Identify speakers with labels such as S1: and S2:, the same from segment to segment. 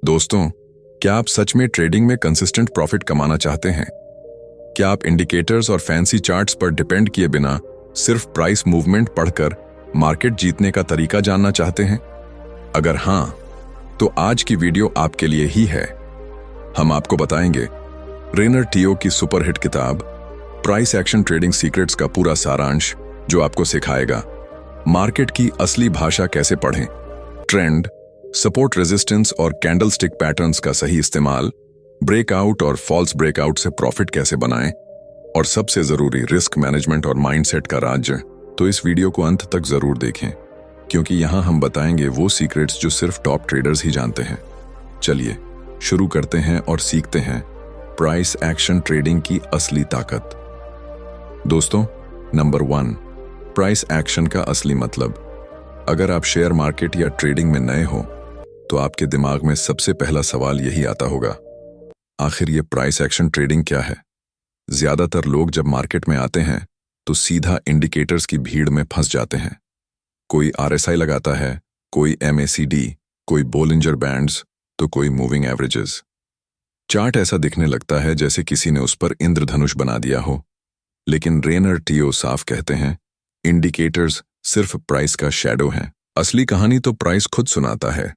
S1: दोस्तों, क्या आप सच में ट्रेडिंग में कंसिस्टेंट प्रॉफिट कमाना चाहते हैं? क्या आप इंडिकेटर्स और फैंसी चार्ट्स पर डिपेंड किए बिना सिर्फ प्राइस मूवमेंट पढ़कर मार्केट जीतने का तरीका जानना चाहते हैं? अगर हां, तो आज की वीडियो आपके लिए ही है। हम आपको बताएंगे रेनर टियो की सुपरहिट किताब प्राइस एक्शन ट्रेडिंग सीक्रेट्स का पूरा सारांश, जो आपको सिखाएगा मार्केट की असली भाषा कैसे पढ़ें, ट्रेंड, सपोर्ट, रेजिस्टेंस और कैंडलस्टिक पैटर्न्स का सही इस्तेमाल, ब्रेकआउट और फॉल्स ब्रेकआउट से प्रॉफिट कैसे बनाएं, और सबसे जरूरी रिस्क मैनेजमेंट और माइंडसेट का राज। तो इस वीडियो को अंत तक जरूर देखें, क्योंकि यहां हम बताएंगे वो सीक्रेट्स जो सिर्फ टॉप ट्रेडर्स ही जानते हैं। चलिए शुरू करते हैं और सीखते हैं प्राइस एक्शन ट्रेडिंग की असली ताकत। दोस्तों, नंबर 1, प्राइस एक्शन का असली मतलब। अगर आप शेयर मार्केट या ट्रेडिंग में नए हो तो आपके दिमाग में सबसे पहला सवाल यही आता होगा, आखिर ये प्राइस एक्शन ट्रेडिंग क्या है? ज्यादातर लोग जब मार्केट में आते हैं तो सीधा इंडिकेटर्स की भीड़ में फंस जाते हैं। कोई RSI लगाता है, कोई MACD, कोई बोलिंजर बैंड्स, तो कोई मूविंग एवरेजेस। चार्ट ऐसा दिखने लगता है जैसे किसी ने उस पर इंद्रधनुष बना दिया हो। लेकिन रेनर टियो साफ कहते हैं, इंडिकेटर्स सिर्फ प्राइस का शैडो हैं। असली कहानी तो प्राइस खुद सुनाता है।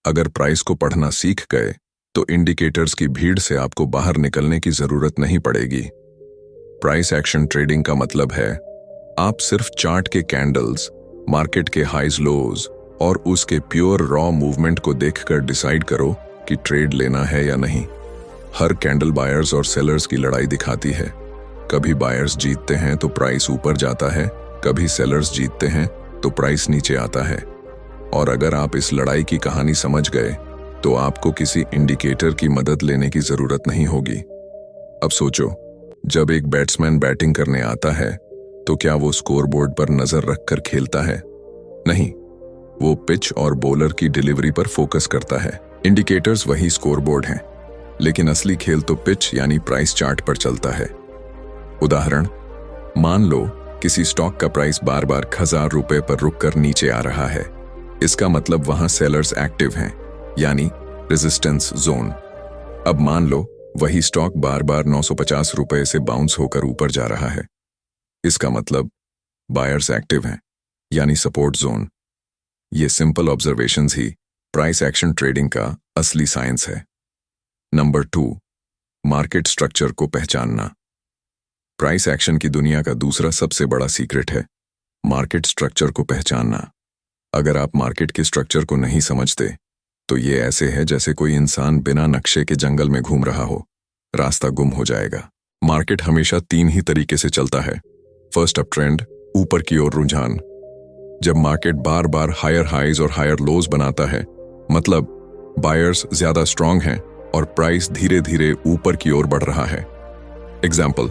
S1: अगर प्राइस को पढ़ना सीख गए तो इंडिकेटर्स की भीड़ से आपको बाहर निकलने की जरूरत नहीं पड़ेगी। प्राइस एक्शन ट्रेडिंग का मतलब है आप सिर्फ चार्ट के कैंडल्स, मार्केट के हाइज लोज और उसके प्योर रॉ मूवमेंट को देखकर डिसाइड करो कि ट्रेड लेना है या नहीं। हर कैंडल बायर्स और सेलर्स की लड़ाई दिखाती है। कभी बायर्स जीतते हैं तो प्राइस ऊपर जाता है, कभी सेलर्स जीतते हैं तो प्राइस नीचे आता है। और अगर आप इस लड़ाई की कहानी समझ गए तो आपको किसी इंडिकेटर की मदद लेने की जरूरत नहीं होगी। अब सोचो, जब एक बैट्समैन बैटिंग करने आता है तो क्या वो स्कोरबोर्ड पर नजर रखकर खेलता है? नहीं, वो पिच और बॉलर की डिलीवरी पर फोकस करता है। इंडिकेटर्स वही स्कोरबोर्ड हैं, लेकिन असली खेल तो पिच यानी प्राइस चार्ट पर चलता है। उदाहरण, मान लो किसी स्टॉक का प्राइस बार बार 1000 रुपए पर रुककर नीचे आ रहा है। इसका मतलब वहां सेलर्स एक्टिव हैं, यानी रेजिस्टेंस जोन। अब मान लो वही स्टॉक बार बार 950 रुपए से बाउंस होकर ऊपर जा रहा है। इसका मतलब बायर्स एक्टिव हैं, यानी सपोर्ट जोन। ये सिंपल ऑब्जर्वेशंस ही प्राइस एक्शन ट्रेडिंग का असली साइंस है। नंबर 2, मार्केट स्ट्रक्चर को पहचानना। प्राइस एक्शन की दुनिया का दूसरा सबसे बड़ा सीक्रेट है मार्केट स्ट्रक्चर को पहचानना। अगर आप मार्केट के स्ट्रक्चर को नहीं समझते तो ये ऐसे है जैसे कोई इंसान बिना नक्शे के जंगल में घूम रहा हो, रास्ता गुम हो जाएगा। मार्केट हमेशा 3 ही तरीके से चलता है। फर्स्ट, अप ट्रेंड, ऊपर की ओर रुझान। जब मार्केट बार बार हायर हाइज और हायर लोज बनाता है, मतलब बायर्स ज्यादा स्ट्रांग हैं और प्राइस धीरे धीरे ऊपर की ओर बढ़ रहा है। एग्जाम्पल,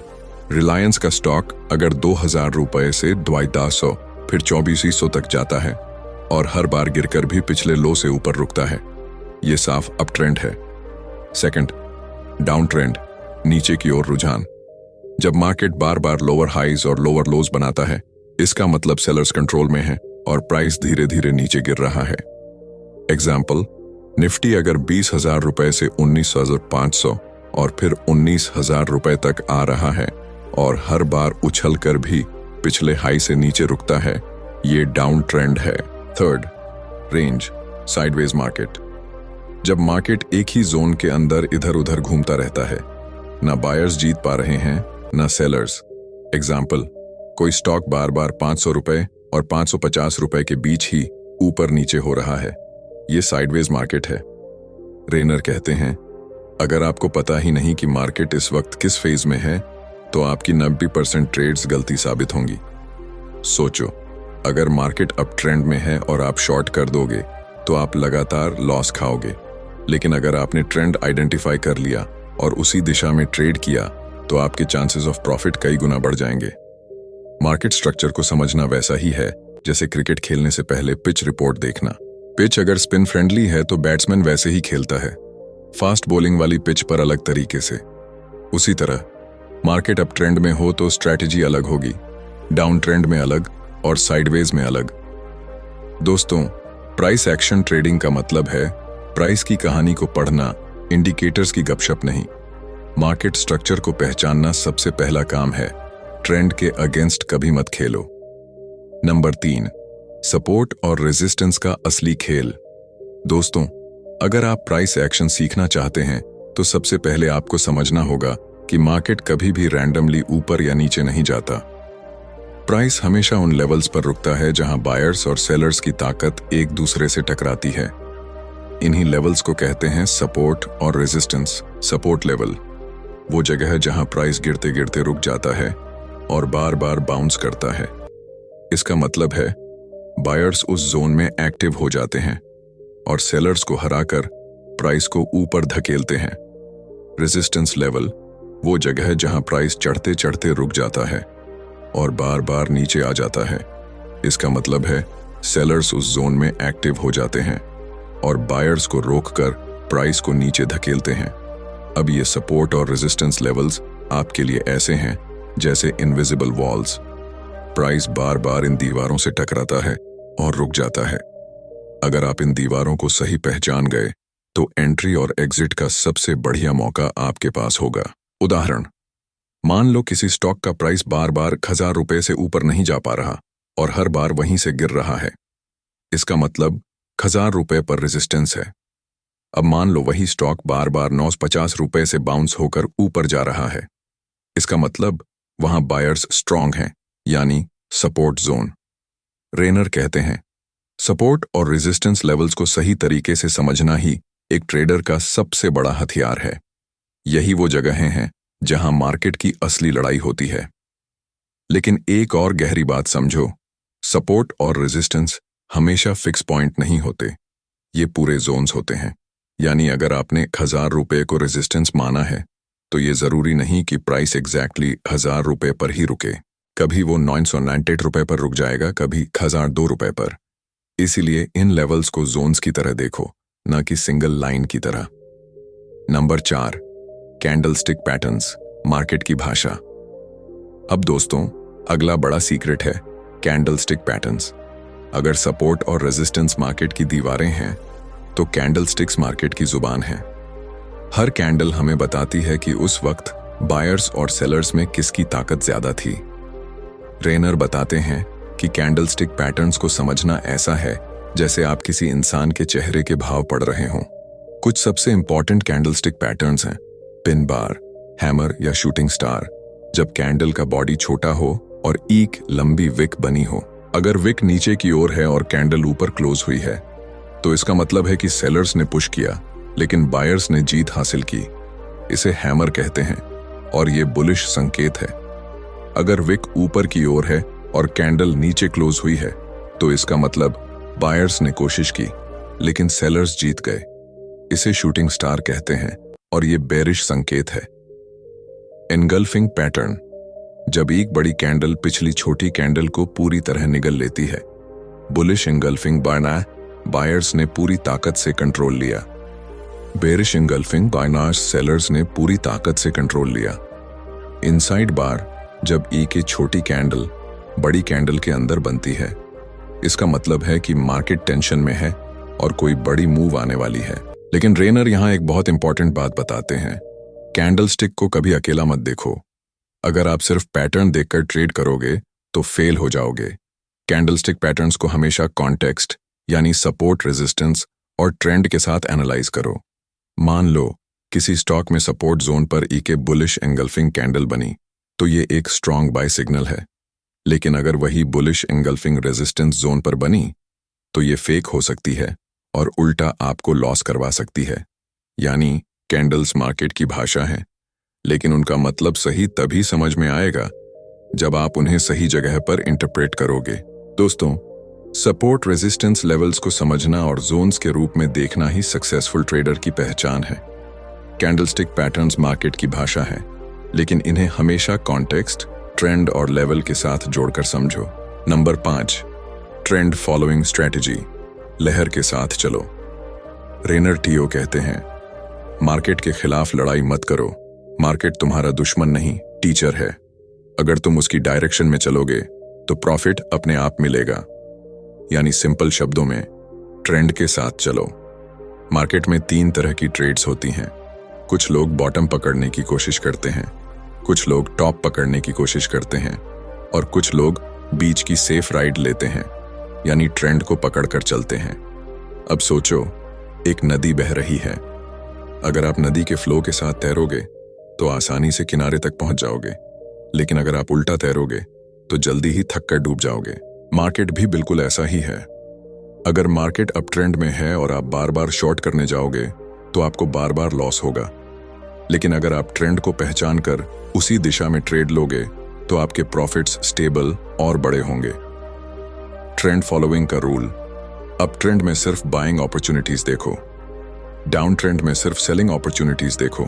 S1: रिलायंस का स्टॉक अगर 2000 रुपए से 2200 फिर 2400 तक जाता है और हर बार गिरकर भी पिछले लो से ऊपर रुकता है, ये साफ अप ट्रेंड है। सेकंड, डाउन ट्रेंड, नीचे की ओर रुझान। जब मार्केट बार बार लोअर हाइज और लोअर लोज बनाता है, इसका मतलब सेलर्स कंट्रोल में है और प्राइस धीरे धीरे नीचे गिर रहा है। एग्जाम्पल, निफ्टी अगर 20,000 रुपए से 19,500 और फिर 19,000 रुपए तक आ रहा है और हर बार उछल कर भी पिछले हाई से नीचे रुकता है, ये डाउन ट्रेंड है। Third, range, sideways market. जब मार्केट एक ही जोन के अंदर इधर उधर घूमता रहता है, ना बायर्स जीत पा रहे हैं ना सेलर्स। एग्जाम्पल, कोई स्टॉक बार बार 500 रुपए और 550 रुपए के बीच ही ऊपर नीचे हो रहा है, ये साइडवेज मार्केट है। रेनर कहते हैं, अगर आपको पता ही नहीं कि मार्केट इस वक्त किस फेज में है तो आपकी 90% ट्रेड्स गलती साबित होंगी। सोचो, अगर मार्केट अप ट्रेंड में है और आप शॉर्ट कर दोगे तो आप लगातार लॉस खाओगे। लेकिन अगर आपने ट्रेंड आइडेंटिफाई कर लिया और उसी दिशा में ट्रेड किया तो आपके चांसेस ऑफ प्रॉफिट कई गुना बढ़ जाएंगे। मार्केट स्ट्रक्चर को समझना वैसा ही है जैसे क्रिकेट खेलने से पहले पिच रिपोर्ट देखना। पिच अगर स्पिन फ्रेंडली है तो बैट्समैन वैसे ही खेलता है, फास्ट बॉलिंग वाली पिच पर अलग तरीके से। उसी तरह मार्केट अप ट्रेंड में हो तो स्ट्रैटेजी अलग होगी, डाउन ट्रेंड में अलग और साइडवेज में अलग। दोस्तों, प्राइस एक्शन ट्रेडिंग का मतलब है प्राइस की कहानी को पढ़ना इंडिकेटर्स की गपशप नहीं, मार्केट स्ट्रक्चर को पहचानना सबसे पहला काम है। ट्रेंड के अगेंस्ट कभी मत खेलो। नंबर 3, सपोर्ट और रेजिस्टेंस का असली खेल। दोस्तों, अगर आप प्राइस एक्शन सीखना चाहते हैं तो सबसे पहले आपको समझना होगा कि मार्केट कभी भी रैंडमली ऊपर या नीचे नहीं जाता। प्राइस हमेशा उन लेवल्स पर रुकता है जहां बायर्स और सेलर्स की ताकत एक दूसरे से टकराती है। इन्हीं लेवल्स को कहते हैं सपोर्ट और रेजिस्टेंस। सपोर्ट लेवल वो जगह है जहां प्राइस गिरते गिरते रुक जाता है और बार बार बाउंस करता है। इसका मतलब है बायर्स उस जोन में एक्टिव हो जाते हैं और सेलर्स को हराकर प्राइस को ऊपर धकेलते हैं। रेजिस्टेंस लेवल वो जगह है जहां प्राइस चढ़ते चढ़ते रुक जाता है और बार बार नीचे आ जाता है। इसका मतलब है सेलर्स उस जोन में एक्टिव हो जाते हैं और बायर्स को रोककर प्राइस को नीचे धकेलते हैं। अब ये सपोर्ट और रेजिस्टेंस लेवल्स आपके लिए ऐसे हैं जैसे इनविजिबल वॉल्स। प्राइस बार बार इन दीवारों से टकराता है और रुक जाता है। अगर आप इन दीवारों को सही पहचान गए तो एंट्री और एग्जिट का सबसे बढ़िया मौका आपके पास होगा। उदाहरण, मान लो किसी स्टॉक का प्राइस बार बार 1000 रुपए से ऊपर नहीं जा पा रहा और हर बार वहीं से गिर रहा है। इसका मतलब 1000 रुपए पर रेजिस्टेंस है। अब मान लो वही स्टॉक बार बार 950 रुपए से बाउंस होकर ऊपर जा रहा है। इसका मतलब वहां बायर्स स्ट्रांग हैं, यानी सपोर्ट जोन। रेनर कहते हैं, सपोर्ट और रेजिस्टेंस लेवल्स को सही तरीके से समझना ही एक ट्रेडर का सबसे बड़ा हथियार है। यही वो जगहें हैं जहां मार्केट की असली लड़ाई होती है। लेकिन एक और गहरी बात समझो, सपोर्ट और रेजिस्टेंस हमेशा फिक्स पॉइंट नहीं होते, ये पूरे जोन्स होते हैं। यानी अगर आपने 1000 रुपए को रेजिस्टेंस माना है तो ये जरूरी नहीं कि प्राइस एग्जैक्टली 1000 रुपए पर ही रुके। कभी वो 998 रुपए पर रुक जाएगा, कभी 1002 रुपए पर। इसीलिए इन लेवल्स को जोन्स की तरह देखो, न कि सिंगल लाइन की तरह। नंबर 4, कैंडलस्टिक पैटर्न्स, मार्केट की भाषा। अब दोस्तों, अगला बड़ा सीक्रेट है कैंडलस्टिक पैटर्न्स। अगर सपोर्ट और रेजिस्टेंस मार्केट की दीवारें हैं तो कैंडलस्टिक्स मार्केट की जुबान है। हर कैंडल हमें बताती है कि उस वक्त बायर्स और सेलर्स में किसकी ताकत ज्यादा थी। रेनर बताते हैं कि कैंडलस्टिक पैटर्न्स को समझना ऐसा है जैसे आप किसी इंसान के चेहरे के भाव पढ़ रहे हों। कुछ सबसे इंपॉर्टेंट कैंडलस्टिक पैटर्न्स हैं पिन बार, हैमर या शूटिंग स्टार। जब कैंडल का बॉडी छोटा हो और एक लंबी विक बनी हो। अगर विक नीचे की ओर है और कैंडल ऊपर क्लोज हुई है तो इसका मतलब है कि सेलर्स ने पुश किया लेकिन बायर्स ने जीत हासिल की। इसे हैमर कहते हैं और ये बुलिश संकेत है। अगर विक ऊपर की ओर है और कैंडल नीचे क्लोज हुई है तो इसका मतलब बायर्स ने कोशिश की लेकिन सेलर्स जीत गए। इसे शूटिंग स्टार कहते हैं और ये बेरिश संकेत है। एनगल्फिंग पैटर्न, जब एक बड़ी कैंडल पिछली छोटी कैंडल को पूरी तरह निगल लेती है। बुलिश एंगल्फिंग बायना, बायर्स ने पूरी ताकत से कंट्रोल लिया। बेरिश एंगल्फिंग बायना, सेलर्स ने पूरी ताकत से कंट्रोल लिया। इनसाइड बार, जब एक छोटी कैंडल बड़ी कैंडल के अंदर बनती है, इसका मतलब है कि मार्केट टेंशन में है और कोई बड़ी मूव आने वाली है। लेकिन रेनर यहां एक बहुत इंपॉर्टेंट बात बताते हैं, कैंडलस्टिक को कभी अकेला मत देखो। अगर आप सिर्फ पैटर्न देखकर ट्रेड करोगे तो फेल हो जाओगे। कैंडलस्टिक पैटर्न्स को हमेशा कॉन्टेक्स्ट यानी सपोर्ट, रेजिस्टेंस और ट्रेंड के साथ एनालाइज करो। मान लो किसी स्टॉक में सपोर्ट जोन पर एक बुलिश एंगल्फिंग कैंडल बनी तो ये एक स्ट्रॉन्ग बाय सिग्नल है। लेकिन अगर वही बुलिश एंगल्फिंग रेजिस्टेंस जोन पर बनी तो ये फेक हो सकती है और उल्टा आपको लॉस करवा सकती है। यानी कैंडल्स मार्केट की भाषा है, लेकिन उनका मतलब सही तभी समझ में आएगा जब आप उन्हें सही जगह पर इंटरप्रेट करोगे। दोस्तों, सपोर्ट रेजिस्टेंस लेवल्स को समझना और जोन्स के रूप में देखना ही सक्सेसफुल ट्रेडर की पहचान है। कैंडलस्टिक पैटर्न्स मार्केट की भाषा है, लेकिन इन्हें हमेशा कॉन्टेक्स्ट, ट्रेंड और लेवल के साथ जोड़कर समझो। नंबर 5, ट्रेंड फॉलोइंग स्ट्रेटजी, लहर के साथ चलो। रेनर टियो कहते हैं, मार्केट के खिलाफ लड़ाई मत करो। मार्केट तुम्हारा दुश्मन नहीं, टीचर है। अगर तुम उसकी डायरेक्शन में चलोगे तो प्रॉफिट अपने आप मिलेगा। यानी सिंपल शब्दों में, ट्रेंड के साथ चलो। मार्केट में 3 तरह की ट्रेड्स होती हैं। कुछ लोग बॉटम पकड़ने की कोशिश करते हैं, कुछ लोग टॉप पकड़ने की कोशिश करते हैं और कुछ लोग बीच की सेफ राइड लेते हैं, यानी ट्रेंड को पकड़कर चलते हैं। अब सोचो, एक नदी बह रही है। अगर आप नदी के फ्लो के साथ तैरोगे तो आसानी से किनारे तक पहुंच जाओगे, लेकिन अगर आप उल्टा तैरोगे तो जल्दी ही थक कर डूब जाओगे। मार्केट भी बिल्कुल ऐसा ही है। अगर मार्केट अप ट्रेंड में है और आप बार बार शॉर्ट करने जाओगे तो आपको बार बार लॉस होगा, लेकिन अगर आप ट्रेंड को पहचान कर उसी दिशा में ट्रेड लोगे तो आपके प्रॉफिट्स स्टेबल और बड़े होंगे। ट्रेंड फॉलोइंग का रूल: अप ट्रेंड में सिर्फ बाइंग अपॉर्चुनिटीज देखो, डाउन ट्रेंड में सिर्फ सेलिंग अपॉर्चुनिटीज देखो।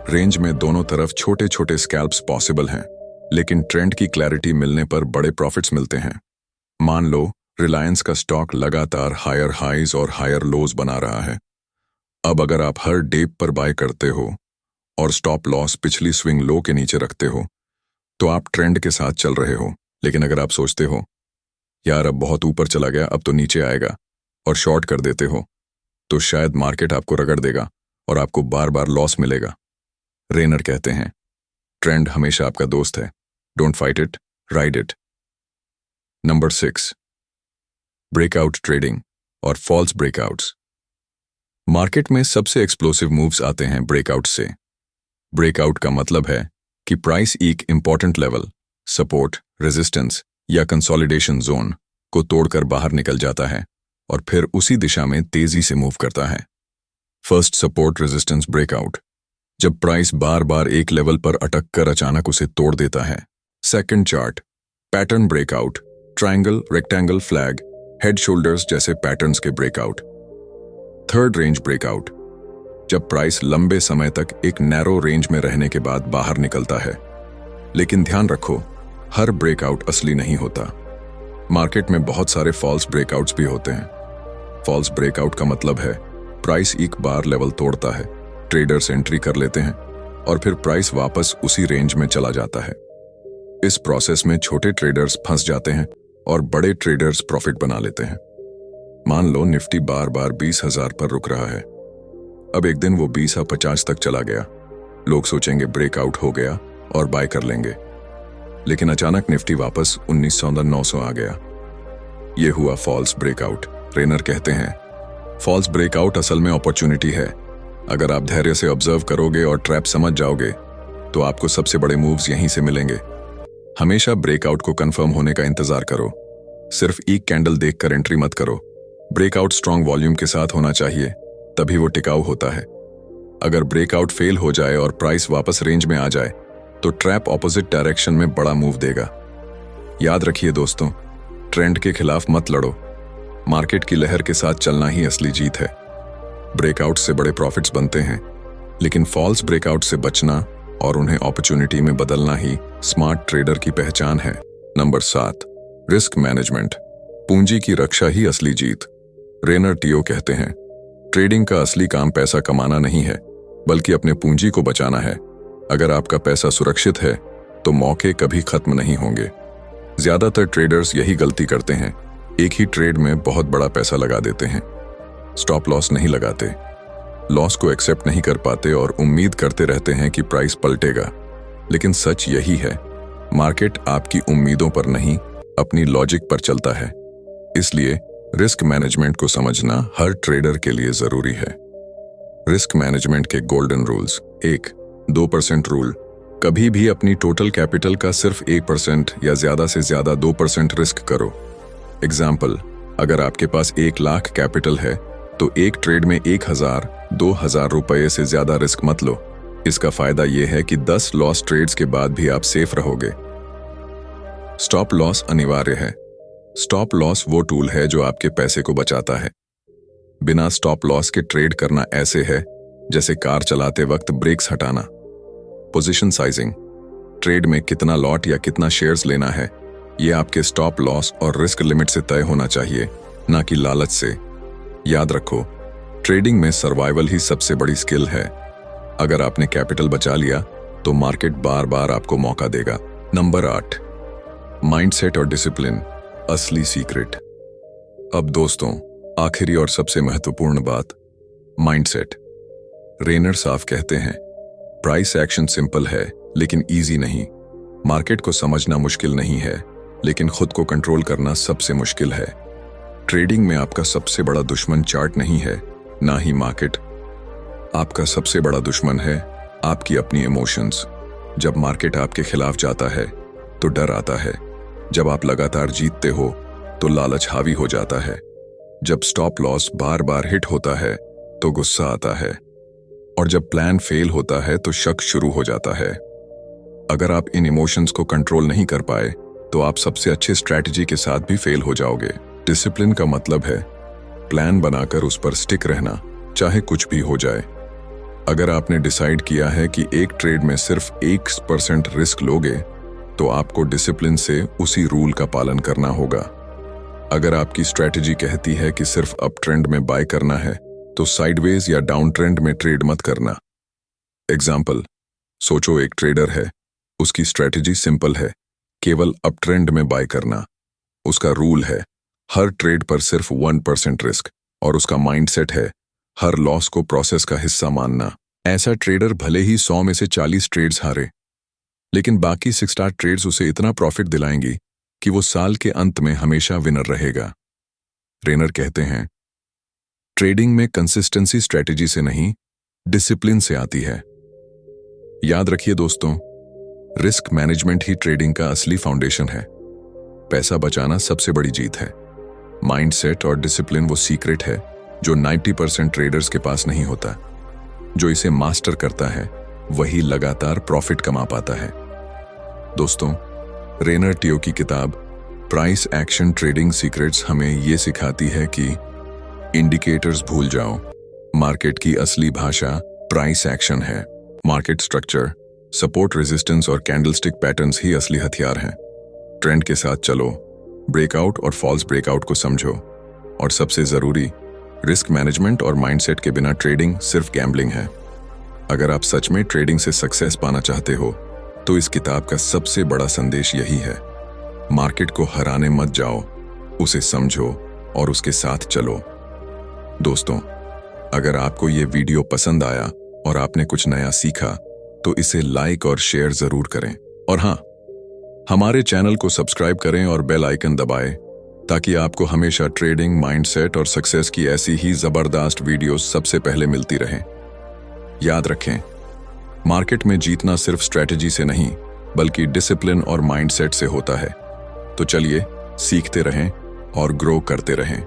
S1: रेंज में दोनों तरफ छोटे छोटे स्कैल्प्स पॉसिबल हैं, लेकिन ट्रेंड की क्लैरिटी मिलने पर बड़े प्रॉफिट्स मिलते हैं। मान लो रिलायंस का स्टॉक लगातार हायर हाइज और हायर लोज बना रहा है। अब अगर आप हर डेप पर बाय करते हो और स्टॉप लॉस पिछली स्विंग लो के नीचे रखते हो तो आप ट्रेंड के साथ चल रहे हो। लेकिन अगर आप सोचते हो यार अब बहुत ऊपर चला गया, अब तो नीचे आएगा, और शॉर्ट कर देते हो, तो शायद मार्केट आपको रगड़ देगा और आपको बार बार लॉस मिलेगा। रेनर कहते हैं, ट्रेंड हमेशा आपका दोस्त है, don't fight it, ride it. Number 6, breakout trading और फॉल्स ब्रेकआउट्स। मार्केट में सबसे एक्सप्लोसिव मूव्स आते हैं ब्रेकआउट से। ब्रेकआउट का मतलब है कि प्राइस एक इंपॉर्टेंट लेवल, सपोर्ट, रेजिस्टेंस या कंसोलिडेशन जोन को तोड़कर बाहर निकल जाता है और फिर उसी दिशा में तेजी से मूव करता है। फर्स्ट, सपोर्ट रेजिस्टेंस ब्रेकआउट, जब प्राइस बार बार एक लेवल पर अटक कर अचानक उसे तोड़ देता है। Second chart, pattern breakout, triangle, rectangle, flag, head shoulders जैसे पैटर्न्स के ब्रेकआउट। थर्ड, रेंज ब्रेकआउट, जब प्राइस लंबे समय तक एक नैरो रेंज में रहने के बाद बाहर निकलता है। लेकिन ध्यान रखो, हर ब्रेकआउट असली नहीं होता। मार्केट में बहुत सारे फॉल्स ब्रेकआउट्स भी होते हैं। फॉल्स ब्रेकआउट का मतलब है प्राइस एक बार लेवल तोड़ता है, ट्रेडर्स एंट्री कर लेते हैं और फिर प्राइस वापस उसी रेंज में चला जाता है। इस प्रोसेस में छोटे ट्रेडर्स फंस जाते हैं और बड़े ट्रेडर्स प्रॉफिट बना लेते हैं। मान लो निफ्टी बार बार 20,000 पर रुक रहा है। अब एक दिन वो 20,050 तक चला गया। लोग सोचेंगे ब्रेकआउट हो गया और बाय कर लेंगे, लेकिन अचानक निफ्टी वापस 1900-900 आ गया। ये हुआ फॉल्स ब्रेकआउट। रेनर कहते हैं, फॉल्स ब्रेकआउट असल में अपॉर्चुनिटी है। अगर आप धैर्य से ऑब्जर्व करोगे और ट्रैप समझ जाओगे तो आपको सबसे बड़े मूव्स यहीं से मिलेंगे। हमेशा ब्रेकआउट को कंफर्म होने का इंतजार करो, सिर्फ एक कैंडल देखकर एंट्री मत करो। ब्रेकआउट स्ट्रॉन्ग वॉल्यूम के साथ होना चाहिए, तभी वो टिकाऊ होता है। अगर ब्रेकआउट फेल हो जाए और प्राइस वापस रेंज में आ जाए तो ट्रैप ऑपोजिट डायरेक्शन में बड़ा मूव देगा। याद रखिए दोस्तों, ट्रेंड के खिलाफ मत लड़ो, मार्केट की लहर के साथ चलना ही असली जीत है। ब्रेकआउट से बड़े प्रॉफिट्स बनते हैं, लेकिन फॉल्स ब्रेकआउट से बचना और उन्हें अपॉर्चुनिटी में बदलना ही स्मार्ट ट्रेडर की पहचान है। नंबर 7, रिस्क मैनेजमेंट, पूंजी की रक्षा ही असली जीत। रेनर टियो कहते हैं, ट्रेडिंग का असली काम पैसा कमाना नहीं है, बल्कि अपने पूंजी को बचाना है। अगर आपका पैसा सुरक्षित है तो मौके कभी खत्म नहीं होंगे। ज्यादातर ट्रेडर्स यही गलती करते हैं, एक ही ट्रेड में बहुत बड़ा पैसा लगा देते हैं। स्टॉप लॉस नहीं लगाते, लॉस को एक्सेप्ट नहीं कर पाते और उम्मीद करते रहते हैं कि प्राइस पलटेगा। लेकिन सच यही है, मार्केट आपकी उम्मीदों पर नहीं, अपनी लॉजिक पर चलता है। इसलिए रिस्क मैनेजमेंट को समझना हर ट्रेडर के लिए जरूरी है। रिस्क मैनेजमेंट के गोल्डन रूल्स। 1, 2% रूल, कभी भी अपनी टोटल कैपिटल का सिर्फ 1% या ज्यादा से ज्यादा 2% रिस्क करो। एग्जाम्पल, अगर आपके पास 1 लाख कैपिटल है तो एक ट्रेड में 1,000-2,000 रुपए से ज्यादा रिस्क मत लो। इसका फायदा यह है कि 10 लॉस ट्रेड्स के बाद भी आप सेफ रहोगे। स्टॉप लॉस अनिवार्य है। स्टॉप लॉस वो टूल है जो आपके पैसे को बचाता है। बिना स्टॉप लॉस के ट्रेड करना ऐसे है जैसे कार चलाते वक्त ब्रेक्स हटाना। पोजीशन साइजिंग, ट्रेड में कितना लॉट या कितना शेयर्स लेना है, यह आपके स्टॉप लॉस और रिस्क लिमिट से तय होना चाहिए, ना कि लालच से। याद रखो, ट्रेडिंग में सर्वाइवल ही सबसे बड़ी स्किल है। अगर आपने कैपिटल बचा लिया तो मार्केट बार बार आपको मौका देगा। नंबर 8, माइंडसेट और डिसिप्लिन, असली सीक्रेट। अब दोस्तों, आखिरी और सबसे महत्वपूर्ण बात, माइंडसेट। रेनर साफ कहते हैं, प्राइस एक्शन सिंपल है लेकिन इजी नहीं। मार्केट को समझना मुश्किल नहीं है, लेकिन खुद को कंट्रोल करना सबसे मुश्किल है। ट्रेडिंग में आपका सबसे बड़ा दुश्मन चार्ट नहीं है, ना ही मार्केट। आपका सबसे बड़ा दुश्मन है आपकी अपनी इमोशंस। जब मार्केट आपके खिलाफ जाता है तो डर आता है, जब आप लगातार जीतते हो तो लालच हावी हो जाता है, जब स्टॉप लॉस बार बार हिट होता है तो गुस्सा आता है, और जब प्लान फेल होता है तो शक शुरू हो जाता है। अगर आप इन इमोशंस को कंट्रोल नहीं कर पाए तो आप सबसे अच्छे स्ट्रैटेजी के साथ भी फेल हो जाओगे। डिसिप्लिन का मतलब है प्लान बनाकर उस पर स्टिक रहना, चाहे कुछ भी हो जाए। अगर आपने डिसाइड किया है कि एक ट्रेड में सिर्फ 1% रिस्क लोगे, तो आपको डिसिप्लिन से उसी रूल का पालन करना होगा। अगर आपकी स्ट्रैटेजी कहती है कि सिर्फ अप ट्रेंड में बाय करना है, तो साइडवेज या डाउन ट्रेंड में ट्रेड मत करना। एग्जाम्पल, सोचो एक ट्रेडर है, उसकी स्ट्रैटेजी सिंपल है, केवल अप ट्रेंड में बाय करना। उसका रूल है हर ट्रेड पर सिर्फ 1% रिस्क, और उसका माइंडसेट है हर लॉस को प्रोसेस का हिस्सा मानना। ऐसा ट्रेडर भले ही 100 में से 40 ट्रेड्स हारे, लेकिन बाकी 60 ट्रेड्स उसे इतना प्रॉफिट दिलाएंगी कि वो साल के अंत में हमेशा विनर रहेगा। रेनर कहते हैं, ट्रेडिंग में कंसिस्टेंसी स्ट्रैटेजी से नहीं, डिसिप्लिन से आती है। याद रखिए दोस्तों, रिस्क मैनेजमेंट ही ट्रेडिंग का असली फाउंडेशन है। पैसा बचाना सबसे बड़ी जीत है। माइंडसेट और डिसिप्लिन वो सीक्रेट है जो 90% ट्रेडर्स के पास नहीं होता। जो इसे मास्टर करता है वही लगातार प्रॉफिट कमा पाता है। दोस्तों, रेनर टियो की किताब प्राइस एक्शन ट्रेडिंग सीक्रेट्स हमें ये सिखाती है कि इंडिकेटर्स भूल जाओ, मार्केट की असली भाषा प्राइस एक्शन है। मार्केट स्ट्रक्चर, सपोर्ट, रेजिस्टेंस और कैंडलस्टिक पैटर्न्स ही असली हथियार हैं। ट्रेंड के साथ चलो, ब्रेकआउट और फॉल्स ब्रेकआउट को समझो, और सबसे जरूरी, रिस्क मैनेजमेंट और माइंडसेट के बिना ट्रेडिंग सिर्फ गैम्बलिंग है। अगर आप सच में ट्रेडिंग से सक्सेस पाना चाहते हो तो इस किताब का सबसे बड़ा संदेश यही है, मार्केट को हराने मत जाओ, उसे समझो और उसके साथ चलो। दोस्तों, अगर आपको ये वीडियो पसंद आया और आपने कुछ नया सीखा तो इसे लाइक और शेयर जरूर करें, और हाँ, हमारे चैनल को सब्सक्राइब करें और बेल आइकन दबाएं ताकि आपको हमेशा ट्रेडिंग, माइंडसेट और सक्सेस की ऐसी ही जबरदस्त वीडियोस सबसे पहले मिलती रहें। याद रखें, मार्केट में जीतना सिर्फ स्ट्रैटेजी से नहीं बल्कि डिसिप्लिन और माइंडसेट से होता है। तो चलिए, सीखते रहें और ग्रो करते रहें।